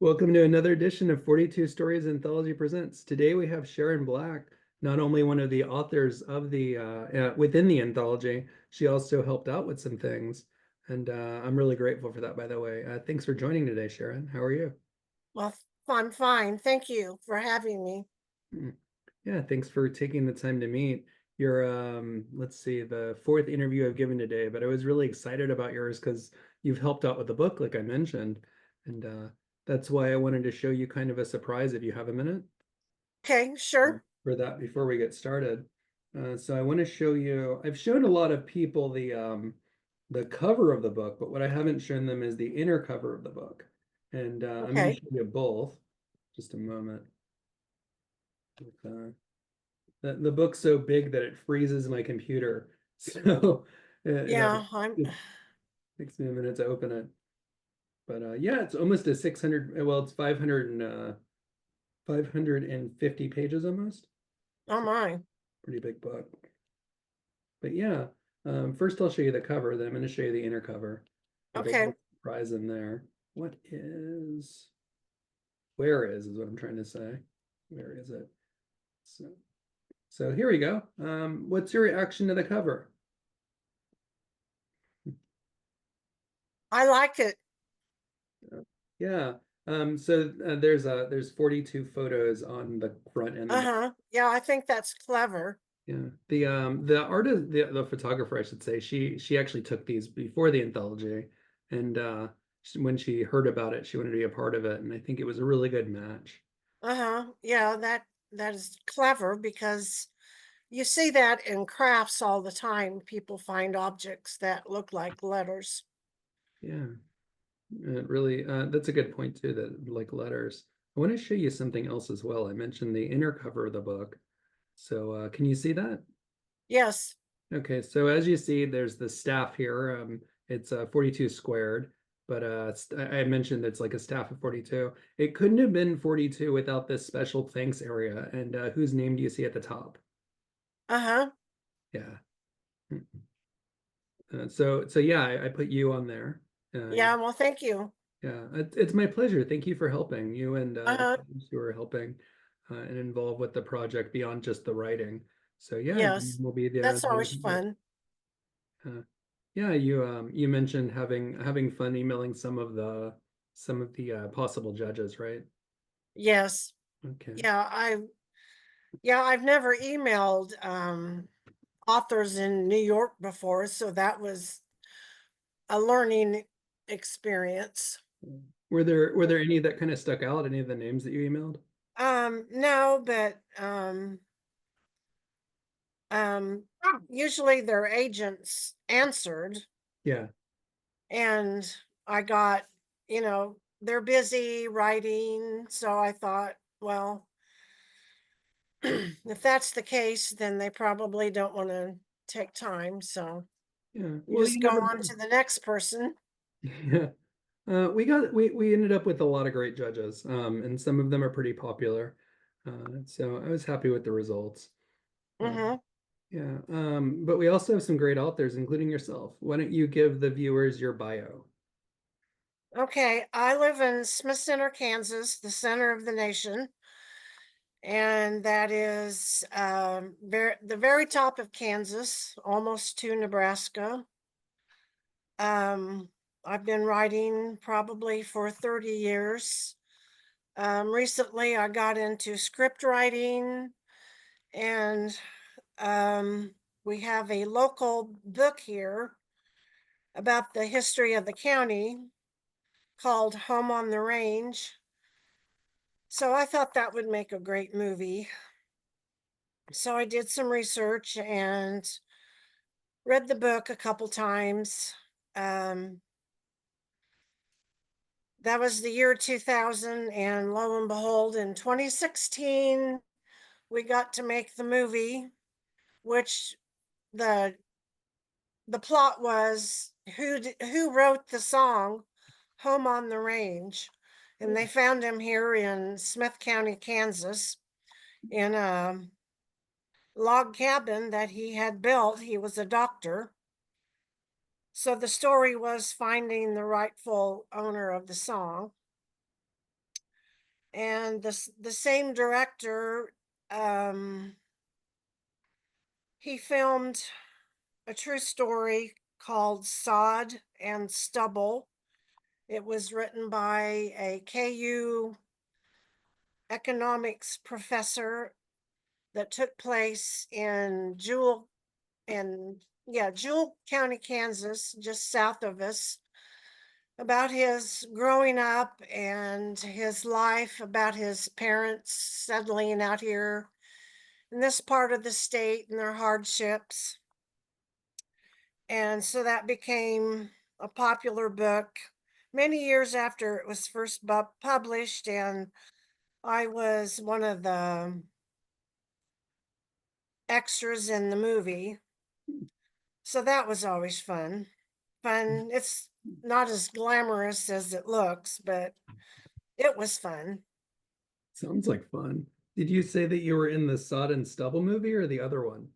Welcome to another edition of 42 Stories Anthology Presents. Today we have Sharon Black, not only one of the authors of the within the anthology, she also helped out with some things, and I'm really grateful for that, by the way. Thanks for joining today, Sharon. How are you? Well, I'm fine. Thank you for having me. Mm. Yeah, thanks for taking the time to meet. You're, let's see, the fourth interview I've given today, but I was really excited about yours because you've helped out with the book, like I mentioned, and that's why I wanted to show you kind of a surprise if you have a minute. Okay, sure. For that before we get started. So I want to show you, I've shown a lot of people the cover of the book, but what I haven't shown them is the inner cover of the book. And I'm going to Okay. show you both. Just a moment. The book's so big that it freezes my computer. So Yeah, I'm it takes me a minute to open it. But yeah, it's almost a 600, well, it's 500 and 550 pages almost. oh So my. pretty big book. But yeah, first I'll show you the cover, then I'm going to show you the inner cover. There's a Okay. little surprise in there. What is, where is what I'm trying to say. Where is it? So, so here we go. What's your reaction to the cover? I like it. Yeah. There's 42 photos on the front and the back. Uh-huh. Yeah, I think that's clever. Yeah. The artist, the photographer, I should say, she actually took these before the anthology, and when she heard about it, she wanted to be a part of it, and I think it was a really good match. Uh-huh. Yeah, that is clever because you see that in crafts all the time. People find objects that look like letters. Yeah. It really that's a good point too, that like letters. I want to show you something else as well. I mentioned the inner cover of the book. So can you see that? Yes. Okay, so as you see, there's the staff here. It's 42 squared, but I mentioned it's like a staff of 42. It couldn't have been 42 without this special thanks area. And whose name do you see at the top? Uh-huh. Yeah. So yeah, I put you on there. Yeah, well, thank you. Yeah, it's my pleasure. Thank you for helping, you and the Uh-huh. others who are helping and involved with the project beyond just the writing. So yeah, Yes. we'll be there. That's always fun. Uh, yeah, you mentioned having fun emailing some of the possible judges, right? Yes. Okay. Yeah, I've never emailed authors in New York before, so that was a learning experience. Were there any that kind of stuck out? Any of the names that you emailed? No, but um, usually their agents answered, Yeah. and I got, they're busy writing, so I thought, well, if that's the case, then they probably don't want to take time, so Yeah. you Well, just you go never on know. to the next person. Yeah. We ended up with a lot of great judges, and some of them are pretty popular. So I was happy with the results. Hmm. Yeah, but we also have some great authors, including yourself. Why don't you give the viewers your bio? Okay, I live in Smith Center, Kansas, the center of the nation, and that is the very top of Kansas, almost to Nebraska. Um, I've been writing probably for 30 years. Recently, I got into script writing, and we have a local book here about the history of the county called Home on the Range. So I thought that would make a great movie. So I did some research and read the book a couple times. Um, that was the year 2000, and lo and behold, in 2016, we got to make the movie, which the the plot was who wrote the song "Home on the Range," and they found him here in Smith County, Kansas, in a log cabin that he had built. He was a doctor. So the story was finding the rightful owner of the song. And the same director, um, he filmed a true story called Sod and Stubble. It was written by a KU economics professor that took place in Jewel County, Kansas, just south of us, about his growing up and his life, about his parents settling out here in this part of the state and their hardships. And so that became a popular book many years after it was first published. And I was one of the extras in the movie. So that was always fun. Fun. It's not as glamorous as it looks, but it was fun. Sounds like fun. Did you say that you were in the Sod and Stubble movie or the other one?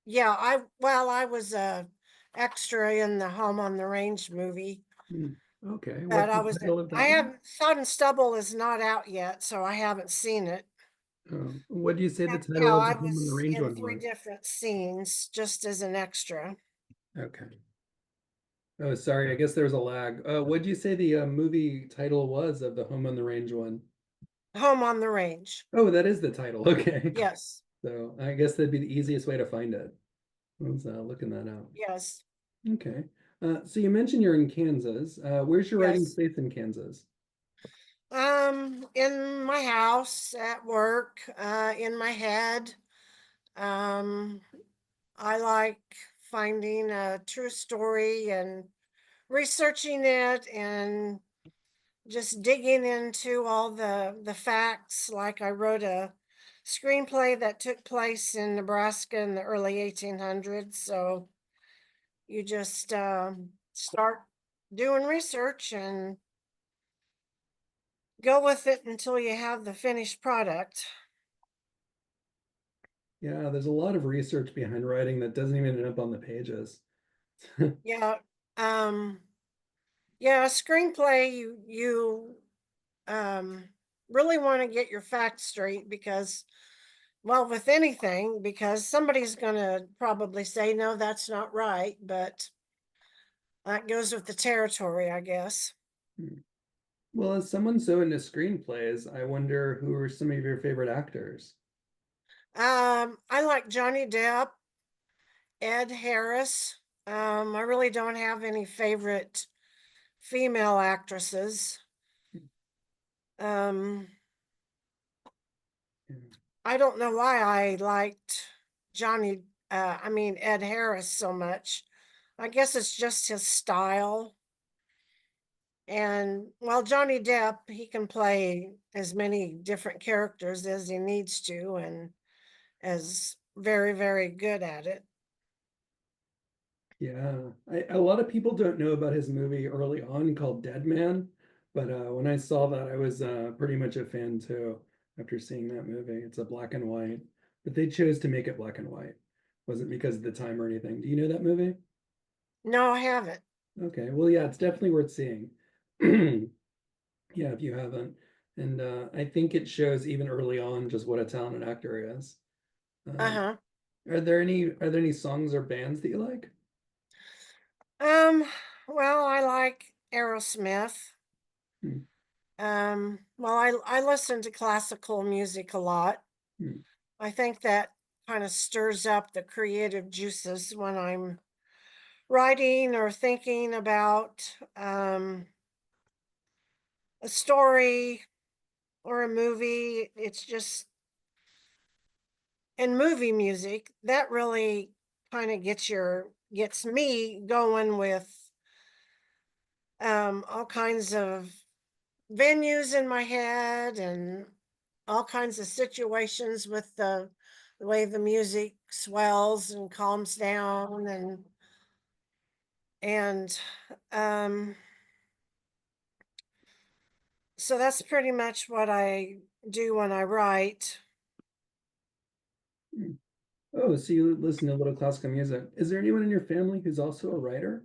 Yeah, I was a extra in the Home on the Range movie, Hmm. Okay, but what's the title of I that one? have Sod and Stubble is not out yet, so I haven't seen it. What do you say the And title yeah, of the I Home on the was Range in one three was? different scenes just as an extra. Okay. Oh, sorry, I guess there was a lag. What did you say the movie title was of the Home on the Range one? Home on the Range. Oh, that is the title. Okay. Yes, So I guess that'd be the easiest way to find it. I was looking that up. yes, Okay. So you mentioned you're in Kansas. Where's your writing yes. space in Kansas? In my house, at work, in my head. Um, I like finding a true story and researching it and just digging into all the facts. Like I wrote a screenplay that took place in Nebraska in the early 1800s. So you just start doing research and go with it until you have the finished product. Yeah, there's a lot of research behind writing that doesn't even end up on the pages. Yeah. Um, yeah, a screenplay, you um really want to get your facts straight because, well, with anything, because somebody's going to probably say no, that's not right, but that goes with the territory, I guess. Well, as someone so into screenplays, I wonder who are some of your favorite actors? I like Johnny Depp, Ed Harris. I really don't have any favorite female actresses. um I don't know why I liked Ed Harris so much. I guess it's just his style. And while Johnny Depp, he can play as many different characters as he needs to and is very, very good at it. Yeah, a lot of people don't know about his movie early on called Dead Man, but when I saw that, I was pretty much a fan too after seeing that movie. It's a black and white, but they chose to make it black and white. Wasn't because of the time or anything. Do you know that movie? No, I haven't. Okay, well, yeah, it's definitely worth seeing. Yeah, if you haven't. And I think it shows even early on just what a talented actor he is. Um, Uh-huh. are there any songs or bands that you like? Um, well, I like Aerosmith. Hmm, Well, I listen to classical music a lot. hmm. I think that kind of stirs up the creative juices when I'm writing or thinking about a story or a movie. It's just, in movie music, that really kind of gets me going with all kinds of venues in my head and all kinds of situations with the way the music swells and calms down and um so that's pretty much what I do when I write. Hmm. Oh, so you listen to a little classical music. Is there anyone in your family who's also a writer?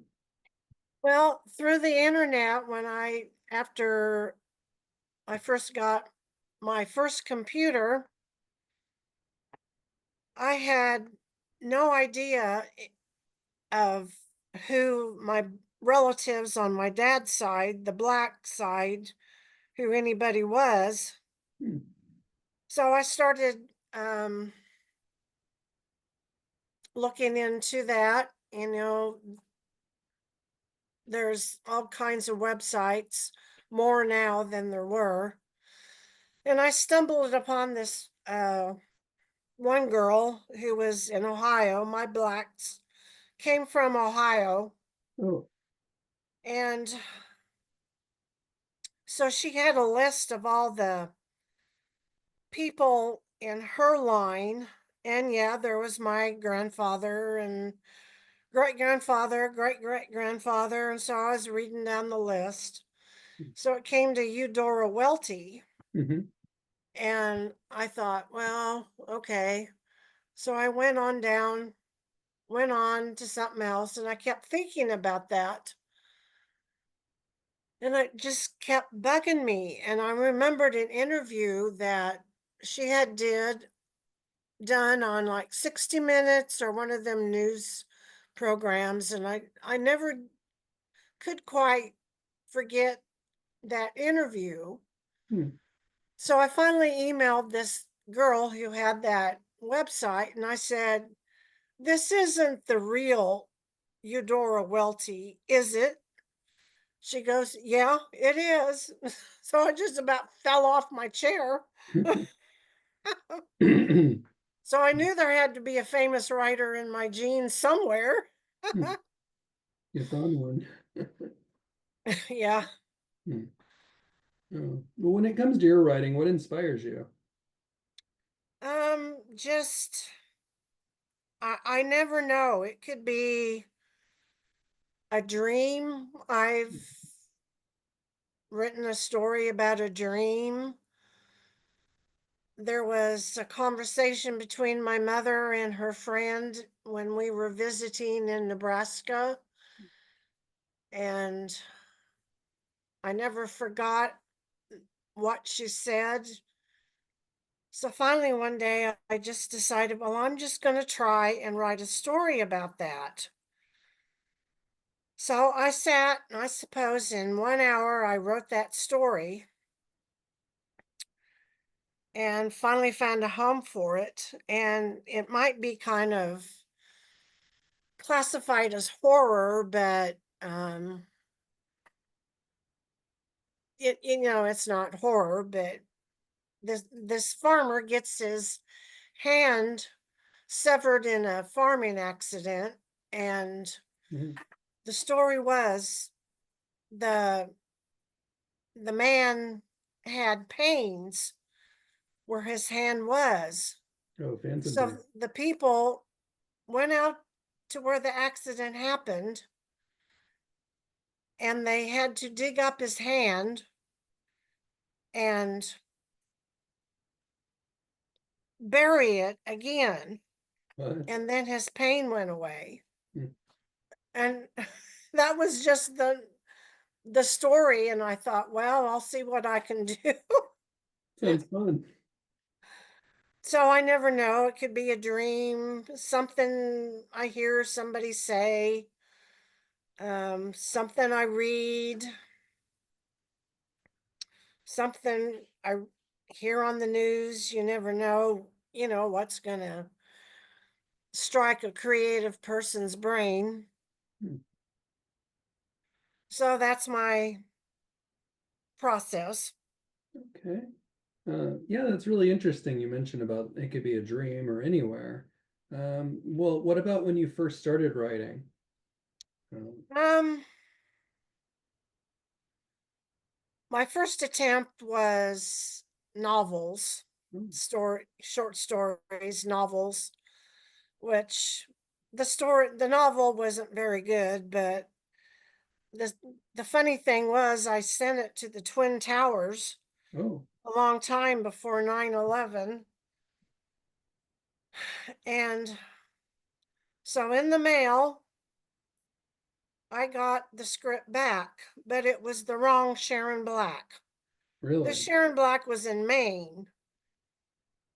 Well, through the internet, after I first got my first computer, I had no idea of who my relatives on my dad's side, the black side, who anybody was. Hmm. So I started looking into that. There's all kinds of websites, more now than there were. And I stumbled upon this one girl who was in Ohio. My blacks came from Ohio. Oh, And so she had a list of all the people in her line. And yeah, there was my grandfather and great grandfather, great great grandfather. And so I was reading down the list. So it came to Eudora Welty. hmm. And I thought, well, okay. So I went on down, went on to something else, and I kept thinking about that. And it just kept bugging me. And I remembered an interview that she had done on like 60 Minutes or one of them news programs. And I never could quite forget that interview. Hmm. So I finally emailed this girl who had that website and I said, "This isn't the real Eudora Welty, is it?" She goes, "Yeah, it is." So I just about fell off my chair. So I knew there had to be a famous writer in my genes somewhere. You found one. Yeah. Hmm. Oh. Well, when it comes to your writing, what inspires you? Just I never know. It could be a dream. I've written a story about a dream. There was a conversation between my mother and her friend when we were visiting in Nebraska, and I never forgot what she said. So finally, one day, I just decided, well, I'm just going to try and write a story about that. So I sat, and I suppose in 1 hour, I wrote that story and finally found a home for it. And it might be kind of classified as horror, but it's not horror. But this farmer gets his hand severed in a farming accident, and Mhm. the story was the the man had pains where his hand was. Oh, phantom pain. So the people went out to where the accident happened and they had to dig up his hand and bury it again. What? And then his pain went away. Hmm. And that was just the story. And I thought, well, I'll see what I can do. Sounds fun. So I never know. It could be a dream, something I hear somebody say, something I read, something I hear on the news. You never know, what's going to strike a creative person's brain. Hmm. So that's my process. Okay. Yeah, that's really interesting. You mentioned about it could be a dream or anywhere. Well, what about when you first started writing? Um, Um, my first attempt was novels, hmm. short stories, novels, which the novel wasn't very good, but the the funny thing was I sent it to the Twin Towers Oh, a long time before 9/11, and so in the mail I got the script back, but it was the wrong Sharon Black. Really? Sharon Black was in Maine.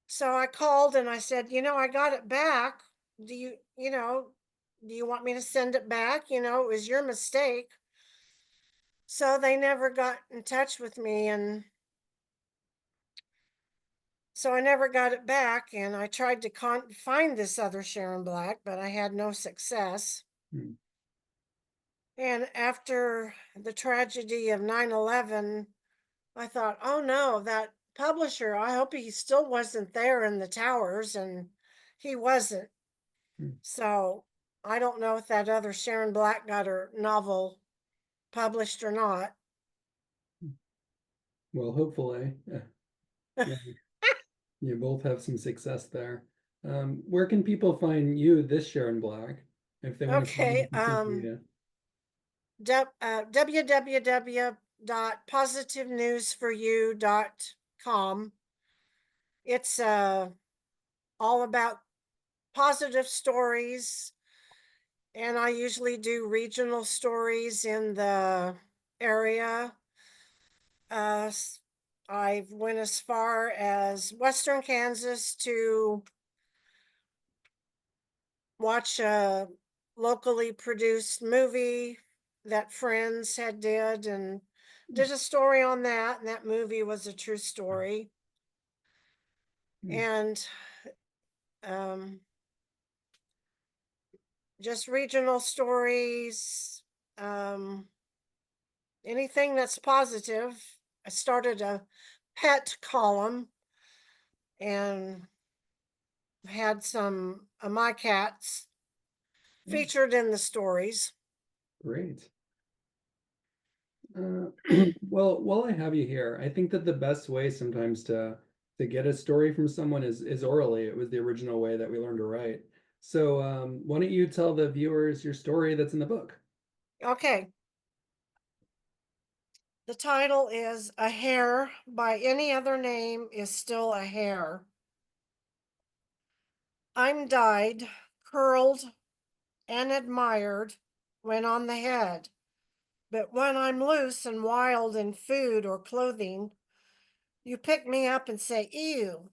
So I called and I said, I got it back. Do do you want me to send it back? It was your mistake. So they never got in touch with me. And so I never got it back. And I tried to find this other Sharon Black, but I had no success. Hmm. And after the tragedy of 9/11, I thought, oh no, that publisher, I hope he still wasn't there in the towers. And he wasn't. Hmm. So I don't know if that other Sharon Black got her novel published or not. Well, hopefully, yeah, you both have some success there. Where can people find you, this Sharon Black, if they want to find Okay. some media? www.positivenewsforyou.com. It's all about positive stories, and I usually do regional stories in the area. Uh, I went as far as Western Kansas to watch a locally produced movie that friends had did and did a story on that, and that movie was a true story. Hmm. And um, just regional stories, um, anything that's positive. I started a pet column and had some of my cats Oh, featured in the stories. great. Uh, well, while I have you here, I think that the best way sometimes to get a story from someone is orally. It was the original way that we learned to write. So, why don't you tell the viewers your story that's in the book? Okay, the title is A Hair by Any Other Name is Still a Hair. I'm dyed, curled, and admired when on the head, but when I'm loose and wild in food or clothing, you pick me up and say, ew,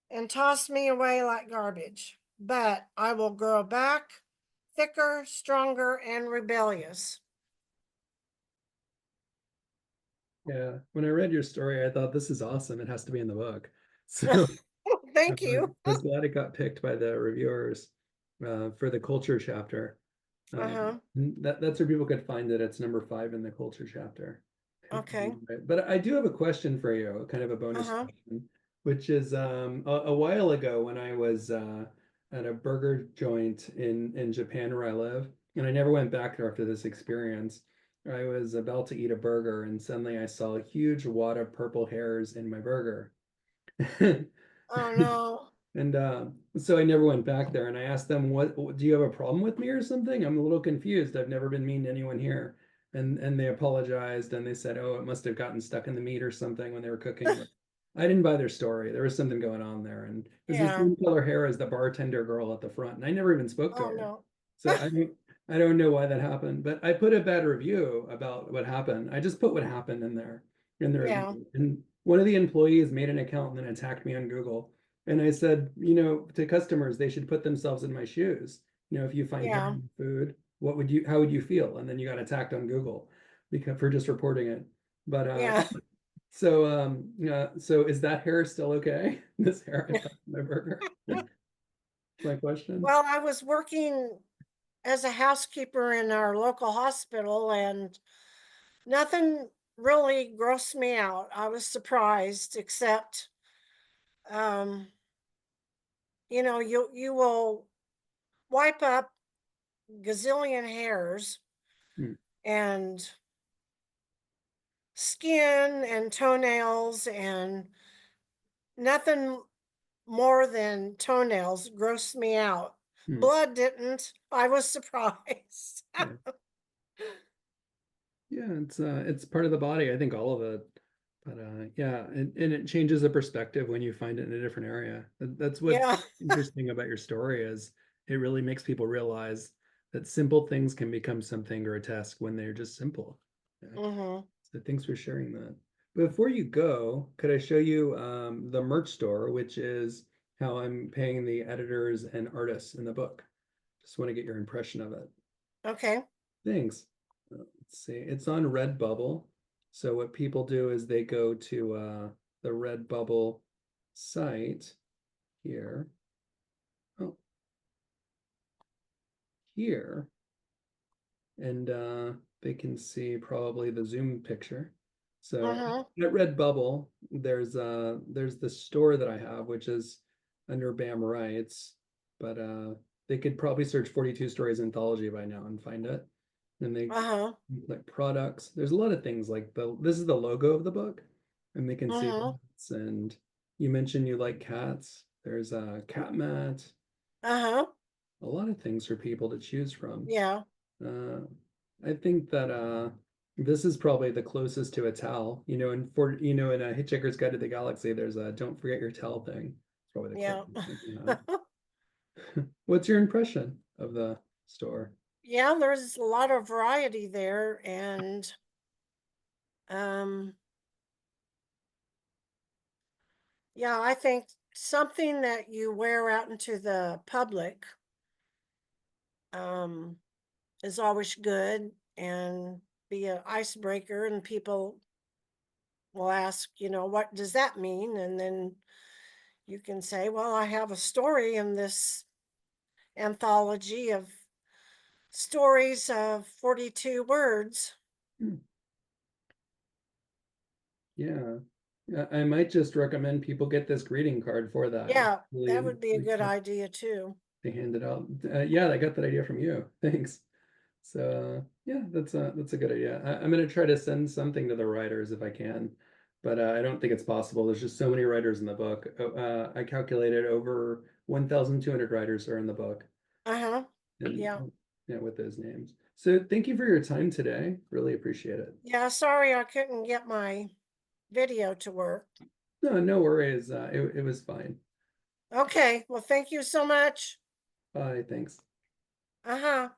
and toss me away like garbage. But I will grow back, thicker, stronger, and rebellious. Yeah, when I read your story, I thought this is awesome. It has to be in the book. So Thank I you. was glad it got picked by the reviewers for the culture chapter. Uh-huh. That's where people could find it. It's number 5 in the culture chapter. Okay. But I do have a question for you, kind of a bonus Uh-huh. question, which is a while ago when I was at a burger joint in Japan where I live, and I never went back there after this experience. I was about to eat a burger, and suddenly I saw a huge wad of purple hairs in my burger. Oh no. And so I never went back there. And I asked them, "What do you have a problem with me or something? I'm a little confused. I've never been mean to anyone here." And they apologized and they said, "Oh, it must have gotten stuck in the meat or something when they were cooking." But I didn't buy their story. There was something going on there. And it was the Yeah. same color hair as the bartender girl at the front. And I never even spoke to Oh her. no. So I don't know why that happened. But I put a bad review about what happened. I just put what happened in the Yeah. review. And one of the employees made an account and then attacked me on Google. And I said, to customers, they should put themselves in my shoes. If you find hair Yeah. in food, how would you feel? And then you got attacked on Google because for just reporting it. But Yeah. so is that hair still okay? This hair I found in my burger? That's my question. Well, I was working as a housekeeper in our local hospital, and nothing really grossed me out. I was surprised, except um, you will wipe up gazillion hairs Hmm. and skin and toenails, and nothing more than toenails grossed me out. Hmm. Blood didn't. I was surprised. Yeah. Yeah, it's part of the body. I think all of it. But yeah, and it changes the perspective when you find it in a different area. That's what's Yeah. interesting about your story is it really makes people realize that simple things can become something grotesque when they're just simple. Yeah. Hmm. So thanks for sharing that. before you go, could I show you the merch store, which is how I'm paying the editors and artists in the book? Just want to get your impression of it. Okay. Thanks. Let's see. It's on Redbubble. So what people do is they go to the Redbubble site here. Oh, here. And they can see probably the Zoom picture. So Mm-hmm. at Redbubble, there's the store that I have, which is under BAM Rights, but they could probably search 42 Stories Anthology by now and find it. And they Uh-huh. like products. There's a lot of things like this is the logo of the book, and they can see Mm-hmm. cats. And you mentioned you like cats. There's a cat mat, Uh-huh. a lot of things for people to choose from. Yeah. Uh, I think that this is probably the closest to a towel. In a Hitchhiker's Guide to the Galaxy, there's a "Don't forget your towel" thing. It's probably the Yeah. closest thing you have. What's your impression of the store? Yeah, there's a lot of variety there, and um yeah, I think something that you wear out into the public um is always good and be an icebreaker, and people will ask, what does that mean? And then you can say, well, I have a story in this anthology of stories of 42 words. Hmm, yeah. I might just recommend people get this greeting card for that. Yeah, that Really, would be a really good cool. idea too. They hand it out. Yeah, I got that idea from you. Thanks. So yeah, that's a good idea. I'm gonna try to send something to the writers if I can, but I don't think it's possible. There's just so many writers in the book. I calculated over 1,200 writers are in the book, Uh-huh. and Yeah. yeah, with those names. So thank you for your time today. Really appreciate it. Yeah, sorry I couldn't get my video to work. No, no worries. It was fine. Okay, well, thank you so much. Bye. Thanks. Uh-huh.